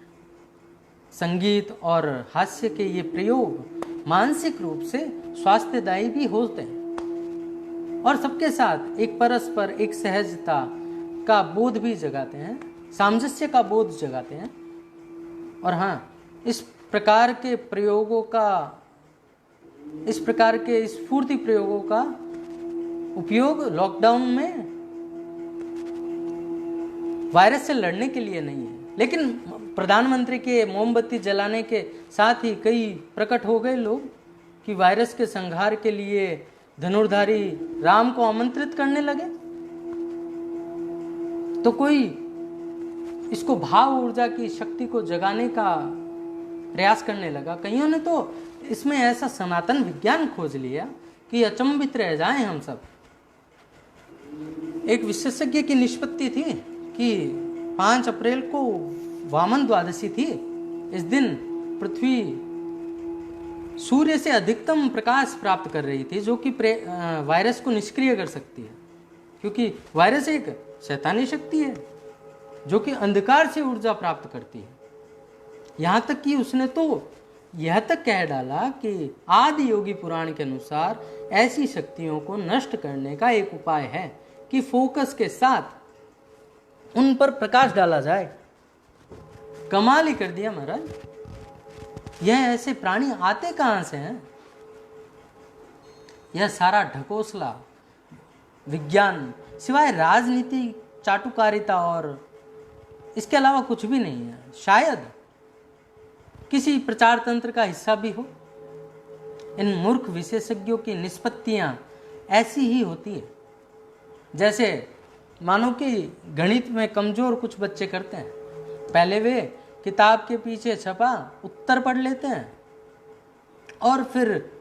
संगीत और हास्य के ये प्रयोग मानसिक रूप से स्वास्थ्यदायी भी होते हैं और सबके साथ एक परस्पर एक सहजता का बोध भी जगाते हैं, सामंजस्य का बोध जगाते हैं। और हाँ, इस प्रकार के स्फूर्ति प्रयोगों का उपयोग लॉकडाउन में वायरस से लड़ने के लिए नहीं है, लेकिन प्रधानमंत्री के मोमबत्ती जलाने के साथ ही कई प्रकट हो गए लोग कि वायरस के संहार के लिए धनुर्धारी राम को आमंत्रित करने लगे। तो कोई इसको भाव ऊर्जा की शक्ति को जगाने का प्रयास करने लगा। कईयों ने तो इसमें ऐसा सनातन विज्ञान खोज लिया कि अचंभित रह जाएं हम सब। एक विशेषज्ञ की निष्पत्ति थी कि 5 अप्रैल को वामन द्वादशी थी। इस दिन पृथ्वी सूर्य से अधिकतम प्रकाश प्राप्त कर रही थी, जो कि वायरस को निष्क्रिय कर सकती है, क्योंकि वायरस एक शैतानी शक्ति है जो कि अंधकार से ऊर्जा प्राप्त करती है। यहाँ तक कि उसने तो यह तक कह डाला कि आदि योगी पुराण के अनुसार ऐसी शक्तियों को नष्ट करने का एक उपाय है कि फोकस के साथ उन पर प्रकाश डाला जाए। कमाल ही कर दिया महाराज। यह ऐसे प्राणी आते कहां से हैं? यह सारा ढकोसला विज्ञान सिवाय राजनीति, चाटुकारिता और इसके अलावा कुछ भी नहीं है। शायद किसी प्रचार तंत्र का हिस्सा भी हो। इन मूर्ख विशेषज्ञों की निष्पत्तियां ऐसी ही होती है जैसे मानो कि गणित में कमजोर कुछ बच्चे करते हैं। पहले वे किताब के पीछे छपा उत्तर पढ़ लेते हैं और फिर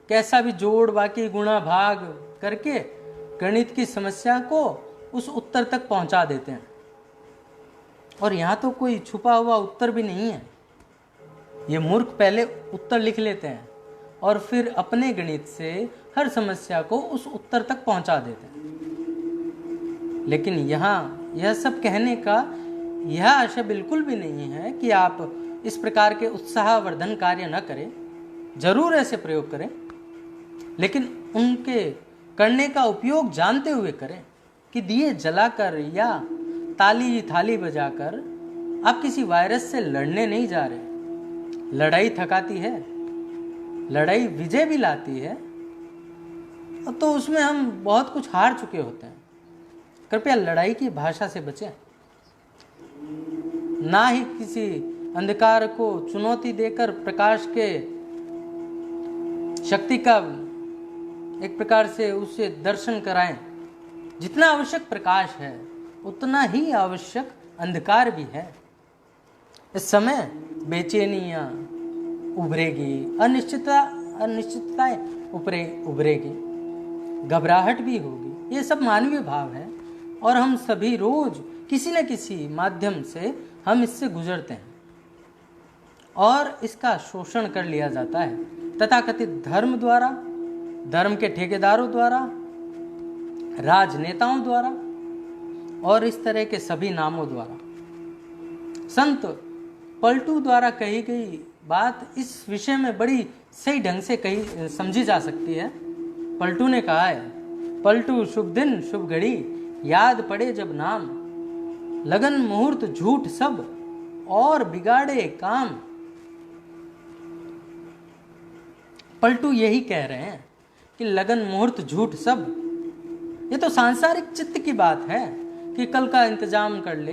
कैसा भी जोड़ बाकी गुणा भाग करके गणित की समस्या को उस उत्तर तक पहुंचा देते हैं। और यहाँ तो कोई छुपा हुआ उत्तर भी नहीं है। ये मूर्ख पहले उत्तर लिख लेते हैं और फिर अपने गणित से हर समस्या को उस उत्तर तक पहुंचा देते हैं। लेकिन यहाँ यह सब कहने का यह आशा बिल्कुल भी नहीं है कि आप इस प्रकार के उत्साहवर्धन कार्य न करें। जरूर ऐसे प्रयोग करें, लेकिन उनके करने का उपयोग जानते हुए करें कि दिए जलाकर या ताली थाली बजाकर आप किसी वायरस से लड़ने नहीं जा रहे, लड़ाई थकाती है, लड़ाई विजय भी लाती है, तो उसमें हम बहुत कुछ हार चुके होते हैं। कृपया लड़ाई की भाषा से बचें, ना ही किसी अंधकार को चुनौती देकर प्रकाश के शक्ति का एक प्रकार से उसे दर्शन कराएं। जितना आवश्यक प्रकाश है उतना ही आवश्यक अंधकार भी है। इस समय बेचैनियां उभरेगी, अनिश्चितताएं उभरेगी, घबराहट भी होगी। ये सब मानवीय भाव है और हम सभी रोज किसी न किसी माध्यम से हम इससे गुजरते हैं और इसका शोषण कर लिया जाता है तथाकथित धर्म द्वारा, धर्म के ठेकेदारों द्वारा, राजनेताओं द्वारा और इस तरह के सभी नामों द्वारा। संत पलटू द्वारा कही गई बात इस विषय में बड़ी सही ढंग से समझी जा सकती है। पलटू ने कहा है, पलटू शुभ दिन शुभ घड़ी, याद पड़े जब नाम, लगन मुहूर्त झूठ सब और बिगाड़े काम। पलटू यही कह रहे हैं कि लगन मुहूर्त झूठ सब, ये तो सांसारिक चित्त की बात है कि कल का इंतजाम कर ले।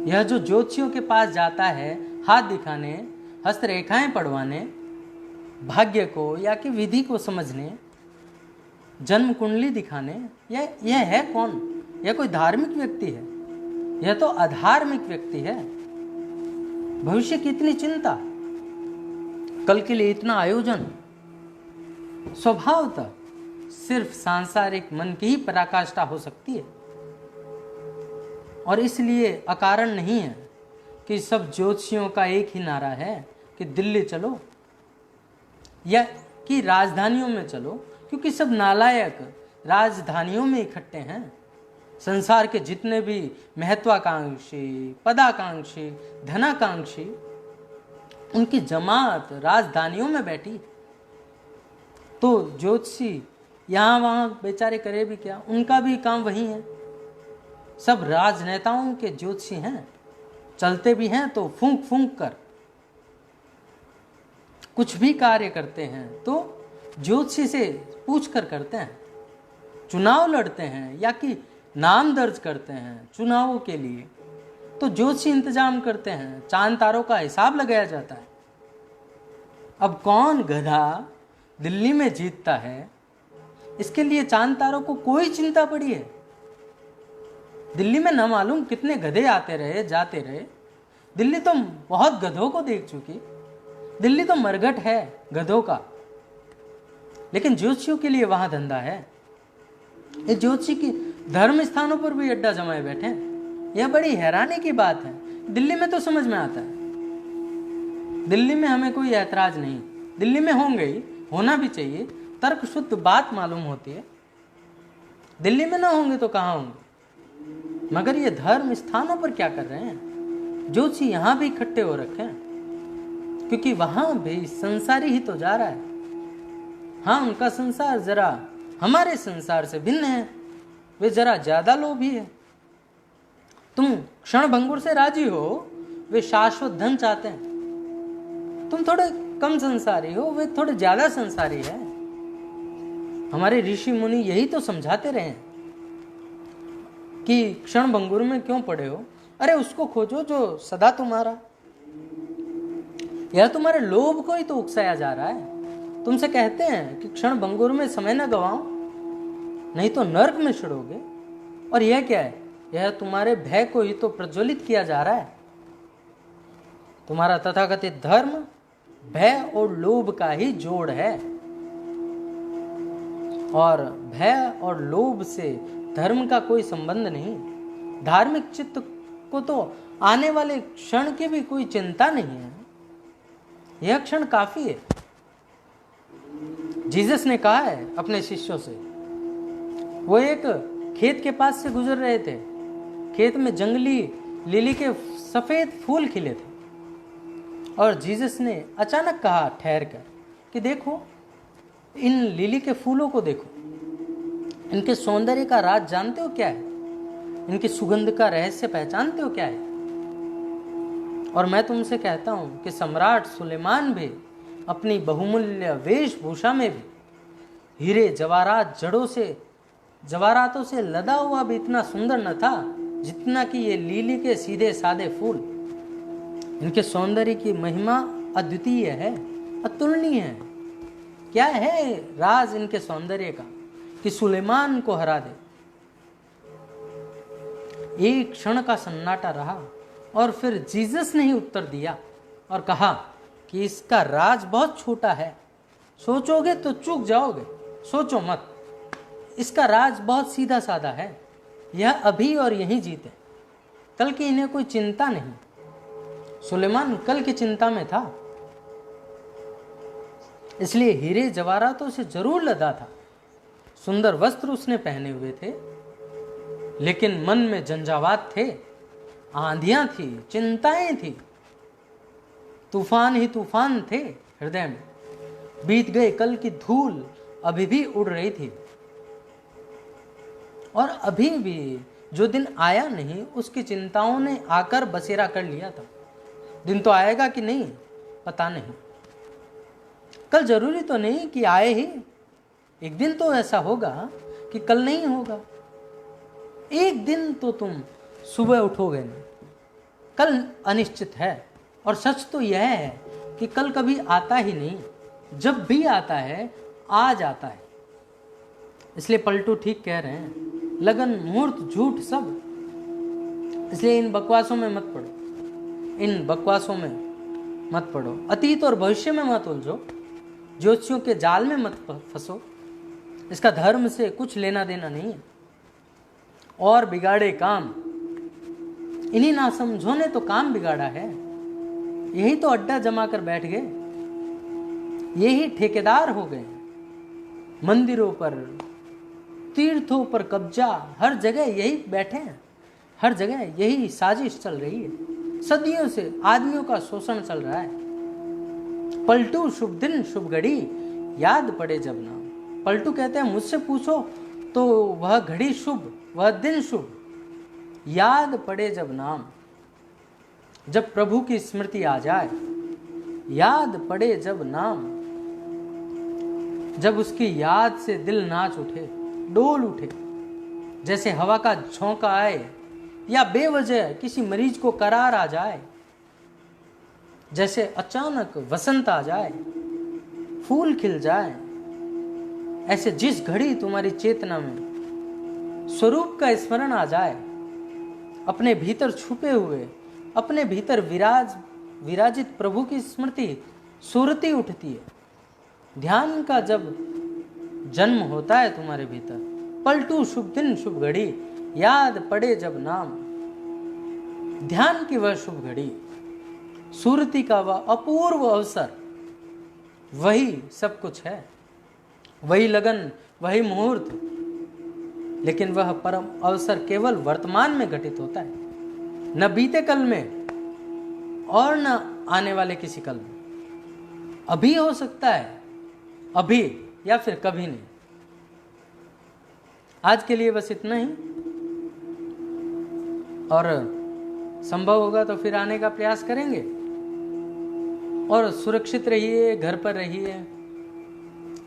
यह जो ज्योतिषियों के पास जाता है हाथ दिखाने, हस्तरेखाएं पढ़वाने, भाग्य को या कि विधि को समझने, जन्म कुंडली दिखाने, यह है कौन? यह कोई धार्मिक व्यक्ति है? यह तो अधार्मिक व्यक्ति है। भविष्य की इतनी चिंता, कल के लिए इतना आयोजन, स्वभावतः सिर्फ सांसारिक मन की ही पराकाष्ठा हो सकती है। और इसलिए अकारण नहीं है कि सब ज्योतिषियों का एक ही नारा है कि दिल्ली चलो या कि राजधानियों में चलो, क्योंकि सब नालायक राजधानियों में इकट्ठे हैं। संसार के जितने भी महत्वाकांक्षी, पदाकांक्षी, धनाकांक्षी, उनकी जमात राजधानियों में बैठी। तो ज्योतिषी यहाँ वहाँ बेचारे करे भी क्या, उनका भी काम वही है। सब राजनेताओं के ज्योतिषी हैं, चलते भी हैं तो फूंक फूंक कर, कुछ भी कार्य करते हैं तो ज्योतिषी से पूछ कर करते हैं। चुनाव लड़ते हैं या कि नाम दर्ज करते हैं चुनावों के लिए तो ज्योतिषी इंतजाम करते हैं, चांद तारों का हिसाब लगाया जाता है। अब कौन गधा दिल्ली में जीतता है, इसके लिए चांद तारों को कोई चिंता पड़ी है? दिल्ली में न मालूम कितने गधे आते रहे जाते रहे। दिल्ली तो बहुत गधों को देख चुकी, दिल्ली तो मरघट है गधों का। लेकिन ज्योतिषियों के लिए वहां धंधा है। ये ज्योतिषी की धर्म स्थानों पर भी अड्डा जमाए बैठे हैं। यह बड़ी हैरानी की बात है। दिल्ली में तो समझ में आता है, दिल्ली में हमें कोई ऐतराज नहीं, दिल्ली में होंगे ही, होना भी चाहिए, तर्क शुद्ध बात मालूम होती है। दिल्ली में ना होंगे तो कहाँ होंगे? मगर ये धर्म स्थानों पर क्या कर रहे हैं? ज्योतिषी यहाँ भी इकट्ठे हो रखे हैं, क्योंकि वहां भी संसारी ही तो जा रहा है। हाँ, उनका संसार जरा हमारे संसार से भिन्न है, वे जरा ज्यादा लोभी है। तुम क्षण भंगुर से राजी हो, वे शाश्वत धन चाहते हैं। तुम थोड़े कम संसारी हो, वे थोड़े ज्यादा संसारी है। हमारे ऋषि मुनि यही तो समझाते रहे हैं कि क्षण भंगुर में क्यों पड़े हो, अरे उसको खोजो जो सदा तुम्हारा। यह तुम्हारे लोभ को ही तो उकसाया जा रहा है। तुमसे कहते हैं कि क्षण भंगुर में समय न गवाओ, नहीं तो नर्क में छिड़ोगे। और यह क्या है? यह तुम्हारे भय को ही तो प्रज्वलित किया जा रहा है। तुम्हारा तथाकथित धर्म भय और लोभ का ही जोड़ है, और भय और लोभ से धर्म का कोई संबंध नहीं। धार्मिक चित्त को तो आने वाले क्षण की भी कोई चिंता नहीं है। यह क्षण काफी है। जीसस ने कहा है अपने शिष्यों से, वो एक खेत के पास से गुजर रहे थे। खेत में जंगली लिली के सफेद फूल खिले थे और जीसस ने अचानक कहा ठहर कर कि देखो, इन लिली के फूलों को देखो, इनके सौंदर्य का राज जानते हो क्या है? इनकी सुगंध का रहस्य पहचानते हो क्या है? और मैं तुमसे कहता हूँ कि सम्राट सुलेमान भी अपनी बहुमूल्य वेशभूषा में भी हीरे जवारातों से लदा हुआ भी इतना सुंदर न था जितना कि ये लीली के सीधे सादे फूल। इनके सौंदर्य की महिमा अद्वितीय है, अतुलनीय है। क्या है राज इनके सौंदर्य का कि सुलेमान को हरा दे। एक क्षण का सन्नाटा रहा और फिर जीसस ने ही उत्तर दिया और कहा कि इसका राज बहुत छोटा है, सोचोगे तो चूक जाओगे, सोचो मत। इसका राज बहुत सीधा साधा है, यह अभी और यहीं जीते, कल की इन्हें कोई चिंता नहीं। सुलेमान कल की चिंता में था, इसलिए हीरे जवाहरातों से जरूर लदा था। सुंदर वस्त्र उसने पहने हुए थे, लेकिन मन में झंझावात थे, आंधियां थी, चिंताएं थी, तूफान ही तूफान थे हृदय में। बीत गए कल की धूल अभी भी उड़ रही थी और अभी भी जो दिन आया नहीं उसकी चिंताओं ने आकर बसेरा कर लिया था। दिन तो आएगा कि नहीं पता नहीं, कल जरूरी तो नहीं कि आए ही, एक दिन तो ऐसा होगा कि कल नहीं होगा। एक दिन तो तुम सुबह उठोगे नहीं, कल अनिश्चित है। और सच तो यह है कि कल कभी आता ही नहीं, जब भी आता है आज आता है। इसलिए पलटू ठीक कह रहे हैं, लगन मुहूर्त झूठ सब। इसलिए इन बकवासों में मत पड़ो, इन बकवासों में मत पड़ो, अतीत और भविष्य में मत उलझो, ज्योतिषियों के जाल में मत फंसो। इसका धर्म से कुछ लेना देना नहीं है। और बिगाड़े काम, इन्हीं नासमझों ने तो काम बिगाड़ा है। यही तो अड्डा जमा कर बैठ गए, यही ठेकेदार हो गए। मंदिरों पर, तीर्थों पर कब्जा, हर जगह यही बैठे हैं, हर जगह यही साजिश चल रही है। सदियों से आदमियों का शोषण चल रहा है। पलटू शुभ दिन शुभ घड़ी याद पड़े जब नाम। पलटू कहते हैं मुझसे पूछो तो वह घड़ी शुभ, वह दिन शुभ, याद पड़े जब नाम। जब प्रभु की स्मृति आ जाए, याद पड़े जब नाम, जब उसकी याद से दिल नाच उठे, डोल उठे, जैसे हवा का झोंका आए या बेवजह किसी मरीज को करार आ जाए, जैसे अचानक वसंत आ जाए, फूल खिल जाए। ऐसे जिस घड़ी तुम्हारी चेतना में स्वरूप का स्मरण आ जाए, अपने भीतर छुपे हुए, अपने भीतर विराजित प्रभु की स्मृति सुरती उठती है। ध्यान का जब जन्म होता है तुम्हारे भीतर, पलटू शुभ दिन शुभ घड़ी याद पड़े जब नाम। ध्यान की वह शुभ घड़ी, सुरती का वह अपूर्व अवसर, वही सब कुछ है, वही लगन, वही मुहूर्त। लेकिन वह परम अवसर केवल वर्तमान में घटित होता है, न बीते कल में और न आने वाले किसी कल में। अभी हो सकता है, अभी या फिर कभी नहीं। आज के लिए बस इतना ही, और संभव होगा तो फिर आने का प्रयास करेंगे। और सुरक्षित रहिए, घर पर रहिए,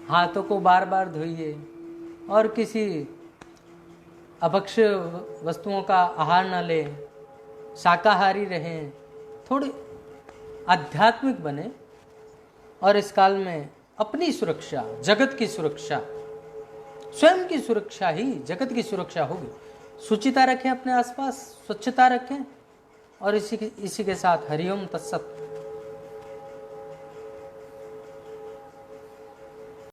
हाथों को बार बार धोइए और किसी अभक्ष्य वस्तुओं का आहार न लें, शाकाहारी रहें, थोड़े आध्यात्मिक बने। और इस काल में अपनी सुरक्षा, जगत की सुरक्षा, स्वयं की सुरक्षा ही जगत की सुरक्षा होगी। शुचिता रखें अपने आसपास, स्वच्छता रखें। और इसी के साथ हरिओम तत्सत।